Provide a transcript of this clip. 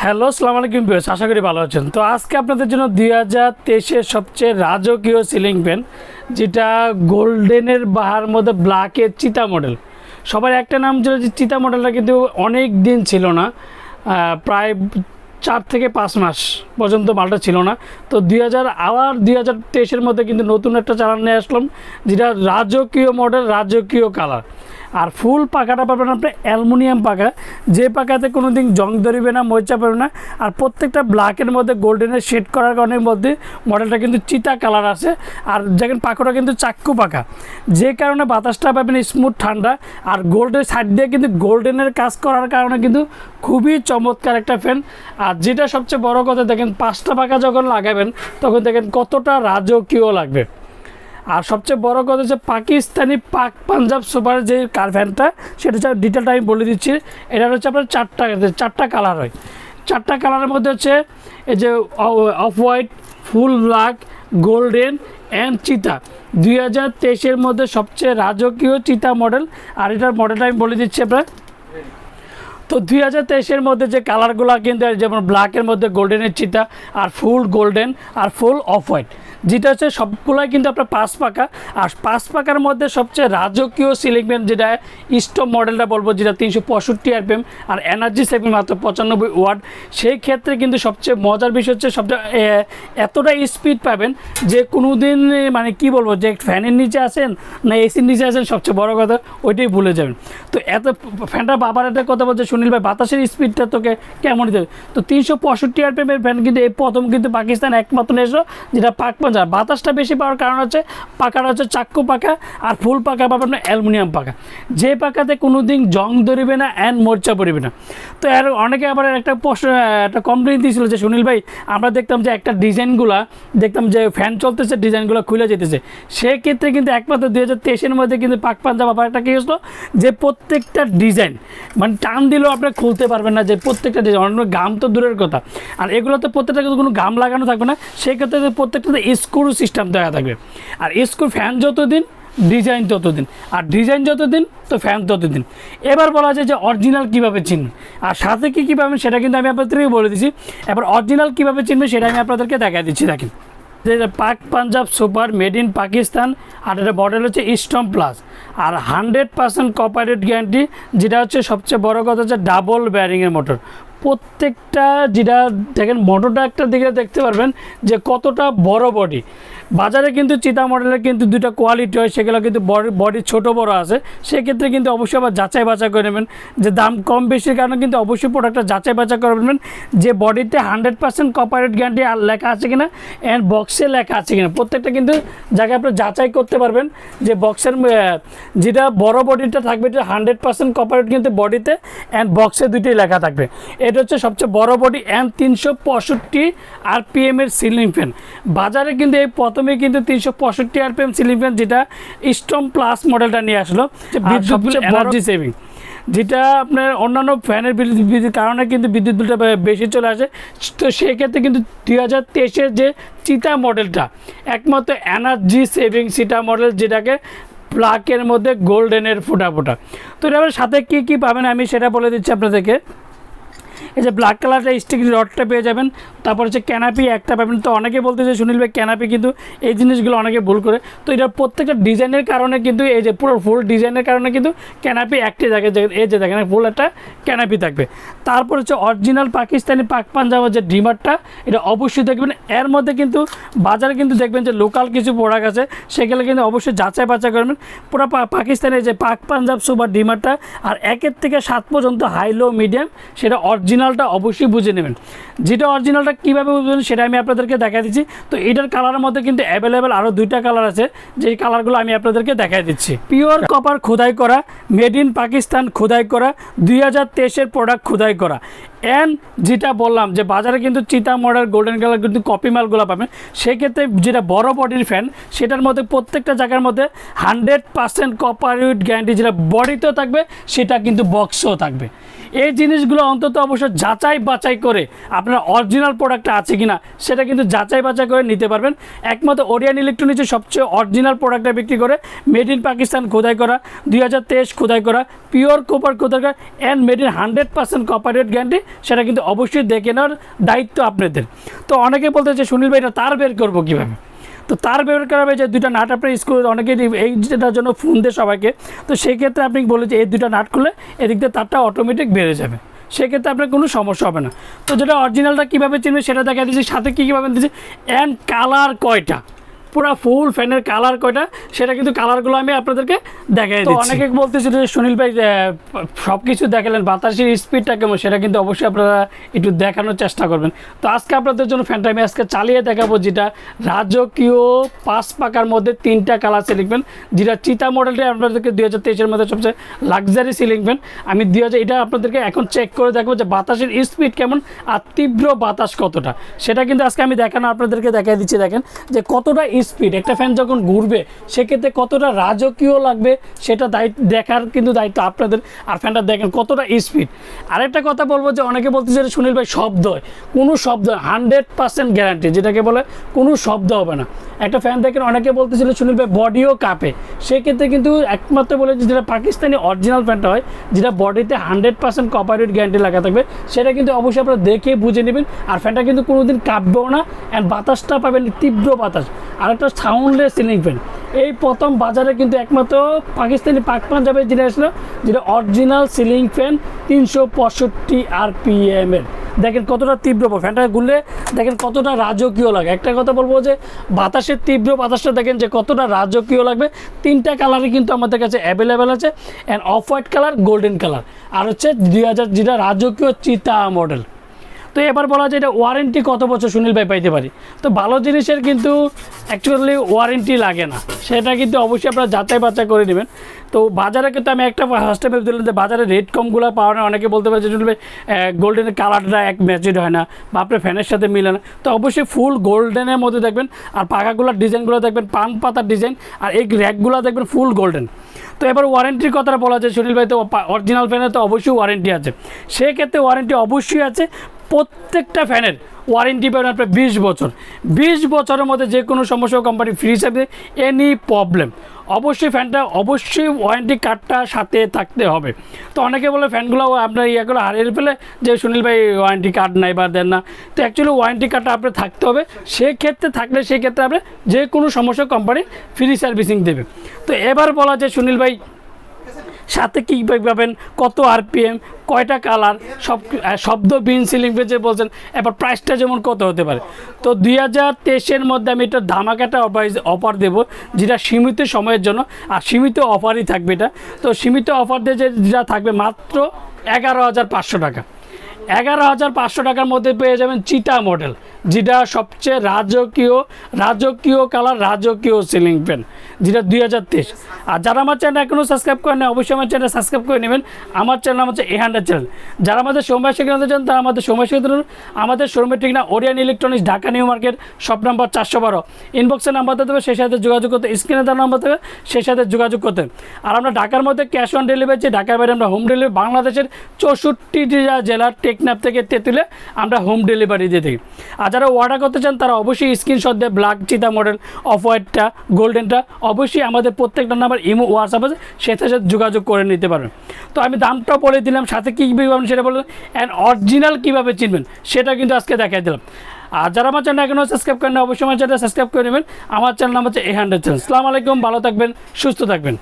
Hello, আসসালামু আলাইকুম viewers, আশা করি ভালো আছেন। তো আজকে আপনাদের জন্য 2023-এর সবচেয়ে রাজকীয় সিলিং ফ্যান, যেটা গোল্ডেনের বাহার মধ্যে ব্ল্যাকের চিতা মডেল। সবার একটা নাম ছিল যে চিতা মডেলটা, কিন্তু অনেক দিন ছিল না, প্রায় 4 থেকে 5 মাস পর্যন্ত মালটা ছিল না। তো 2023-এর মধ্যে কিন্তু নতুন একটা চালান নিয়ে আসলাম, যেটা রাজকীয় মডেল, রাজকীয় কালার। আর ফুল পাকাটা পাবেন আপনি অ্যালুমিনিয়াম পাকা, যে পাকাতে কোনো দিন জং ধরবে না, মরিচা পাবে না। আর প্রত্যেকটা ব্ল্যাকের মধ্যে গোল্ডেনের শেড করার কারণের মধ্যে মডেলটা কিন্তু চিতা কালার আছে। আর দেখেন পাখাটা কিন্তু চাক্কু পাকা, যে কারণে বাতাসটা পাবেন স্মুথ ঠান্ডা। আর গোল্ডের সাইড দিয়ে কিন্তু গোল্ডেনের কাজ করার কারণে কিন্তু খুবই চমৎকার একটা ফ্যান। আর যেটা সবচেয়ে বড় কথা, দেখেন 5টা পাখা যখন লাগাবেন তখন দেখেন কতটা রাজকীয় লাগবে। আর সবচেয়ে বড় কথা হচ্ছে পাকিস্তানি পাক পাঞ্জাব সুপার যে ফ্যানটা, সেটা হচ্ছে ডিটেলটা আমি বলে দিচ্ছি। এটা হচ্ছে আপনার চারটা কালার হয়। 4টা কালারের মধ্যে হচ্ছে এই যে off white, full black, golden and চিতা। 2023-এর মধ্যে সবচেয়ে রাজকীয় চিতা মডেল। আর এটার মডেলটা আমি বলে দিচ্ছি আপনার। তো 2023-এর মধ্যে যে কালারগুলো কিন্তু, যেমন ব্ল্যাকের মধ্যে গোল্ডেনের চিতা, আর ফুল গোল্ডেন, আর ফুল অফ হোয়াইট, যেটা হচ্ছে সবগুলাই কিন্তু আপনার 5 পাকা। আর 5 পাকার মধ্যে সবচেয়ে রাজকীয় সিলিং ফ্যান যেটা স্টপ মডেলটা বলবো, যেটা 365 আরপিএম আর এনার্জি সেভিং মাত্র 95 ওয়াট। সেই ক্ষেত্রে কিন্তু সবচেয়ে মজার বিষয় হচ্ছে সবচেয়ে এতটা স্পিড পাবেন যে কোনো দিন মানে কি বলবো, যে ফ্যানের নিচে আছেন না এসির নিচে আছেন, সবচেয়ে বড় কথা ওইটাই ভুলে যাবেন। তো এত ফ্যানটা বাবার একটা কথা বলছে, সুনীল ভাই বাতাসের স্পিডটা তোকে কেমন দেবে? তো 365 আরপিএমের ফ্যান কিন্তু এই প্রথম কিন্তু পাকিস্তান একমাত্র এসো, যেটা পাক পাঞ্জাব। বাতাসটা বেশি পাওয়ার কারণ হচ্ছে পাকাটা হচ্ছে চাক্কু পাকা, আর ফুল পাকা পাবেন না অ্যালুমিনিয়াম পাকা, যে পাকাতে কোনো দিন জং ধরবে না অ্যান্ড মরচা পড়বে না। তো আর অনেকে আবার একটা কমপ্লেন দিয়েছিল যে সুনীল ভাই, আমরা দেখতাম যে একটা ডিজাইনগুলা দেখতাম যে ফ্যান চলতেছে, ডিজাইনগুলো খুলে যেতেছে। সেক্ষেত্রে কিন্তু একমাত্র 2023-এর মধ্যে কিন্তু পাক পাঞ্জাব আবার একটা কী হলো, যে প্রত্যেকটা ডিজাইন মানে টান দিলেও আপনি খুলতে পারবেন না, যে প্রত্যেকটা ডিজাইন, অন্য গাম তো দূরের কথা। আর এগুলোতে প্রত্যেকটা কিন্তু কোনো গাম লাগানো থাকবে না, সেক্ষেত্রে প্রত্যেকটাতে স্ক্রু সিস্টেম দেওয়া থাকবে। আর স্ক্রু ফ্যান যতদিন, ডিজাইন ততদিন, আর ডিজাইন যতদিন তো ফ্যান ততদিন। এবার বলা যায় যে অরিজিনাল কীভাবে চিনবেন, আর সাথে কী পাবেন সেটা কিন্তু আমি আপনাদেরকে বলে দিচ্ছি। এবার অরিজিনাল কীভাবে চিনবেন সেটা আমি আপনাদেরকে দেখা দিচ্ছি। দেখেন, Pak Punjab super made in Pakistan, আর এটা মডেল হচ্ছে স্টম প্লাস, আর 100% কপারেট গ্যারান্টি। যেটা হচ্ছে সবচেয়ে বড় কথা হচ্ছে ডাবল ব্যারিংয়ের মোটর। প্রত্যেকটা যেটা দেখেন মোটরটা একটা দিকে দেখতে পারবেন যে কতটা বড় বডি। বাজারে কিন্তু চিতা মডেলের কিন্তু 2টা কোয়ালিটি হয়, সেগুলো কিন্তু বডি ছোট বড় আছে। সেক্ষেত্রে কিন্তু অবশ্যই আবার যাচাই বাছাই করে নেবেন, যে দাম কম বেশির কারণে কিন্তু অবশ্যই প্রোডাক্টটা যাচাই বাছাই করে নেবেন, যে বডিতে 100% কপারেট গ্যারান্টি আর লেখা আছে কিনা, অ্যান্ড বক্সে লেখা আছে কিনা। প্রত্যেকটা কিন্তু জায়গায় আপনি যাচাই করতে পারবেন, যে বক্সের যেটা বড় বডিটা থাকবে এটা 100% কপারেট কিন্তু বডিতে, অ্যান্ড বক্সে 2টোই লেখা থাকবে। এটা হচ্ছে সবচেয়ে বড় বডি অ্যান্ড 365 আরপিএমের সিলিং ফ্যান। বাজারে কিন্তু এই প্রথমে কিন্তু 365 আরপিএম সিলিং ফ্যান, যেটা স্টম প্লাস মডেলটা নিয়ে আসলো, বিদ্যুৎ এনার্জি সেভিং, যেটা আপনার অন্যান্য ফ্যানের বিদ্যুৎ কারণে কিন্তু বিদ্যুৎ বিলটা বেশি চলে আসে। তো সেক্ষেত্রে কিন্তু 2023-এর যে চিতা মডেলটা একমাত্র এনার্জি সেভিং চিতা মডেল, যেটাকে ব্ল্যাকের মধ্যে গোল্ডেনের ফোটা। তো এবার সাথে কী পাবেন আমি সেটা বলে দিচ্ছি আপনাদেরকে। এই যে ব্ল্যাক কালারটা স্টিক রডটা পেয়ে যাবেন, তারপর হচ্ছে ক্যানাপি একটা পাবেন। তো অনেকে বলতে যে সুনীল ভাই ক্যানাপি, কিন্তু এই জিনিসগুলো অনেকে ভুল করে। তো এটা প্রত্যেকটা ডিজাইনের কারণে কিন্তু, এই যে পুরো ফুল ডিজাইনের কারণে কিন্তু ক্যানাপি একটি থাকে, এই যে দেখেন ফুল একটা ক্যানাপি থাকবে। তারপর হচ্ছে অরিজিনাল পাকিস্তানি পাক পাঞ্জাবের যে ডিমারটা, এটা অবশ্যই দেখবেন। এর মধ্যে কিন্তু বাজারে কিন্তু দেখবেন যে লোকাল কিছু প্রোডাক্ট আছে, সেগুলো কিন্তু অবশ্যই যাচাই বাছাই করবেন। পুরো পাকিস্তানের যে পাক পাঞ্জাব সুপার ডিমারটা, আর 1 থেকে 7 পর্যন্ত হাই লো মিডিয়াম, সেটা অরিজিনালটা অবশ্যই বুঝে নেবেন। যেটা অরিজিনালটা কীভাবে বুঝবেন সেটা আমি আপনাদেরকে দেখা দিচ্ছি। তো এটার কালারের মধ্যে কিন্তু অ্যাভেলেবেল আরও 2টা কালার আছে, যেই কালারগুলো আমি আপনাদেরকে দেখা দিচ্ছি। পিওর কপার খোদাই করা, মেড ইন পাকিস্তান খোদাই করা, 2023-এর প্রোডাক্ট খোদাই করা। অ্যান্ড যেটা বললাম যে বাজারে কিন্তু চিতা মডেল গোল্ডেন কালার কিন্তু কপি মালগুলো পাবেন। সেক্ষেত্রে যেটা বড় বডির ফ্যান, সেটার মধ্যে প্রত্যেকটা জায়গার মধ্যে 100% কপার গ্যারান্টি, যেটা বডিতেও থাকবে সেটা কিন্তু বক্সও থাকবে। এই জিনিসগুলো অন্তত অবশ্য অবশ্যই যাচাই বাছাই করে আপনার অরিজিনাল প্রোডাক্টটা আছে কিনা সেটা কিন্তু যাচাই বাছাই করে নিতে পারবেন। একমাত্র ওরিয়েন্ট ইলেকট্রনিক্সের সবচেয়ে অরিজিনাল প্রোডাক্টটা বিক্রি করে, মেড ইন পাকিস্তান খোদাই করা, 2023 খোদাই করা, পিওর কপার খোদাই করা and made in 100% corporate guarantee, সেটা কিন্তু অবশ্যই দেখে নেওয়ার দায়িত্ব আপনাদের। তো অনেকে বলতে যে সুনীল ভাই এটা তার বের করবো কীভাবে, তো তার বের করাবে যে দুইটা নাট আপনার স্কুল অনেকেই এইটার জন্য ফোন দেয় সবাইকে। তো সেই ক্ষেত্রে আপনি বলে যে এই দুইটা নাট খুলে এদিক দিয়ে তারটা অটোমেটিক বেড়ে যাবে, সেক্ষেত্রে আপনার কোনো সমস্যা হবে না। তো যেটা অরিজিনালটা কীভাবে চিনবে সেটা দেখা দিচ্ছি, সাথে কী কীভাবে দিচ্ছি অ্যান্ড কালার কয়টা, পুরো ফুল ফ্যানের কালার কয়টা, সেটা কিন্তু কালারগুলো আমি আপনাদেরকে দেখাই দিচ্ছি। অনেকে বলতেছিল যে সুনীল ভাই সব কিছু দেখালেন, বাতাসের স্পিডটা কেমন, সেটা কিন্তু অবশ্যই আপনারা একটু দেখানোর চেষ্টা করবেন। তো আজকে আপনাদের জন্য ফ্যানটা আমি আজকে চালিয়ে দেখাবো, যেটা রাজকীয় 5 পাকার মধ্যে 3টা কালার সিলিং ফ্যান, যেটা চিতা মডেলটা আপনাদেরকে 2023-এর মধ্যে সবচেয়ে লাক্সারি সিলিং ফ্যান। আমি এটা আপনাদেরকে এখন চেক করে দেখবো যে বাতাসের স্পিড কেমন আর তীব্র বাতাস কতটা, সেটা কিন্তু আজকে আমি দেখানো আপনাদেরকে দেখাই দিচ্ছি। দেখেন যে কতটা স্পিড, একটা ফ্যান যখন ঘুরবে সেক্ষেত্রে কতটা রাজকীয় লাগবে সেটা দেখার কিন্তু দায়িত্ব আপনাদের। আর ফ্যানটা দেখেন কতটা স্পিড। আরেকটা কথা বলবো যে অনেকে বলতেছে যে সুনীল ভাই শব্দ হয়, কোনো শব্দ 100% গ্যারান্টি, যেটাকে বলে কোনো শব্দ হবে না। একটা ফ্যান দেখেন অনেকে বলতেছিল সুনীল ভাই বডিও কাঁপে, সেক্ষেত্রে কিন্তু একমাত্র বলে যেটা পাকিস্তানি অরিজিনাল ফ্যানটা হয়, যেটা বডিতে 100% কপারেট গ্যারান্টি লাগা থাকবে, সেটা কিন্তু অবশ্যই আপনারা দেখে বুঝে নেবেন। আর ফ্যানটা কিন্তু কোনোদিন কাঁপবেও না, অ্যান্ড বাতাসটা পাবেন তীব্র বাতাস। আর একটা সাউন্ডলেস সিলিং ফ্যান, এই প্রথম বাজারে কিন্তু একমাত্র পাকিস্তানি পাক পাঞ্জাবের যেটা আসলো, যেটা অরিজিনাল সিলিং ফ্যান 365 RPM এর। দেখেন কতটা তীব্র ফ্যানটা ঘুরলে দেখেন কতটা রাজকীয় লাগে। একটা কথা বলবো যে বাতাসের তীব্র বাতাসটা দেখেন যে কতটা রাজকীয় লাগবে। 3টা কালারই কিন্তু আমাদের কাছে অ্যাভেলেবেল আছে, and off white colour, golden colour, আর হচ্ছে 2000 যেটা রাজকীয় চিতা মডেল। তো এবার বলা যায় এটা ওয়ারেন্টি কত বছর সুনীল ভাই পাইতে পারি। তো ভালো জিনিসের কিন্তু অ্যাকচুয়ালি ওয়ারেন্টি লাগে না, সেটা কিন্তু অবশ্যই আপনারা যাচাই বাছাই করে নেবেন। তো বাজারে কিন্তু আমি একটা ফার্স্ট টাইম দিলাম যে বাজারে রেট কমগুলো পাওয়া না, অনেকে বলতে পারে যে সুনীল ভাই গোল্ডেনের কালারটা এক ম্যাচিড হয় না বা আপনার ফ্যানের সাথে মিলে না। তো অবশ্যই ফুল গোল্ডেনের মধ্যে দেখবেন, আর পাখাগুলোর ডিজাইনগুলো দেখবেন পান পাতার ডিজাইন, আর এই র্যাকগুলো দেখবেন ফুল গোল্ডেন। তো এবার ওয়ারেন্টির কথাটা বলা যায় সুনীল ভাই, তো অরিজিনাল ফ্যানের তো অবশ্যই ওয়ারেন্টি আছে, সেক্ষেত্রে ওয়ারেন্টি অবশ্যই আছে। প্রত্যেকটা ফ্যানের ওয়ারেন্টি পাবেন আপনার 20 বছর। 20 বছরের মধ্যে যে কোনো সমস্যা company free service, any problem. অবশ্যই ফ্যানটা অবশ্যই ওয়ারেন্টি কার্ডটা সাথে থাকতে হবে। তো অনেকে বলে ফ্যানগুলো আপনার করে হারিয়ে ফেলে যে সুনীল ভাই ওয়ারেন্টি কার্ড নাই বা দেন না। তো অ্যাকচুয়ালি ওয়ারেন্টি কার্ডটা আপনার থাকতে হবে, সেক্ষেত্রে থাকলে সেক্ষেত্রে আপনি যে কোনো সমস্যা কোম্পানি ফ্রি সার্ভিসিং দেবে। তো এবার বলা যায় সুনীল ভাই সাথে কী পাবেন, কত RPM, কয়টা কালার, শব্দবিহীন সিলিং ফ্যান যে বলছেন, এবার প্রাইসটা যেমন কত হতে পারে। তো 2023-এর মধ্যে আমি এটা ধামাকাটা অফার দেবো, যেটা সীমিত সময়ের জন্য, আর সীমিত অফারই থাকবে এটা। তো সীমিত অফার দিয়ে যেটা থাকবে মাত্র 11,500 টাকা। 11,500 টাকার মধ্যে পেয়ে যাবেন চিতা মডেল, যেটা সবচেয়ে রাজকীয় কালার, রাজকীয় সিলিং ফ্যান, যেটা 2023। আর যারা আমার চ্যানেল এখনও সাবস্ক্রাইব করেন না, অবশ্যই আমার চ্যানেল সাবস্ক্রাইব করে নেবেন। আমার চ্যানেল হচ্ছে A100 চ্যানেল। যারা আমাদের সময় শেখাতে চান তারা আমাদের সময় শেখাতে আমাদের শোরুমের ঠিকানা Orient electronics, Dhaka new market, shop number 412। ইনবক্সের নাম্বারটা দেবে, সেই সাথে যোগাযোগ করতে, স্ক্রিনে দেওয়ার নাম্বার দেবে, সেই সাথে যোগাযোগ করতে। আর আমরা ঢাকার মধ্যে ক্যাশ অন ডেলিভারি, ঢাকার বাইরে আমরা হোম ডেলিভারি, বাংলাদেশের 64টা জেলার টেকনাফ থেকে তেঁতুলে আমরা হোম ডেলিভারি দিয়ে থাকি। আর যারা অর্ডার করতে চান তারা অবশ্যই স্ক্রিনশট দিয়ে ব্ল্যাক চিতা মডেল, অফ হোয়াইটটা, গোল্ডেনটা অবশ্যই আমাদের প্রত্যেকটা নাম্বার ইমো, হোয়াটসঅ্যাপ আছে, সেটার সাথে যোগাযোগ করে নিতে পারবেন। তো আমি দামটাও বলে দিলাম, সাথে কী পাবেন সেটা বললাম, অ্যান্ড অরিজিনাল কীভাবে চিনবেন সেটা কিন্তু আজকে দেখাই দিলাম। আর যারা আমার চ্যানেল এখনও সাবস্ক্রাইব করেন না, অবশ্যই আমার চ্যানেল সাবস্ক্রাইব করে নেবেন। আমার চ্যানেল নাম হচ্ছে A100 চ্যানেল। আসসালামু আলাইকুম, ভালো থাকবেন, সুস্থ থাকবেন।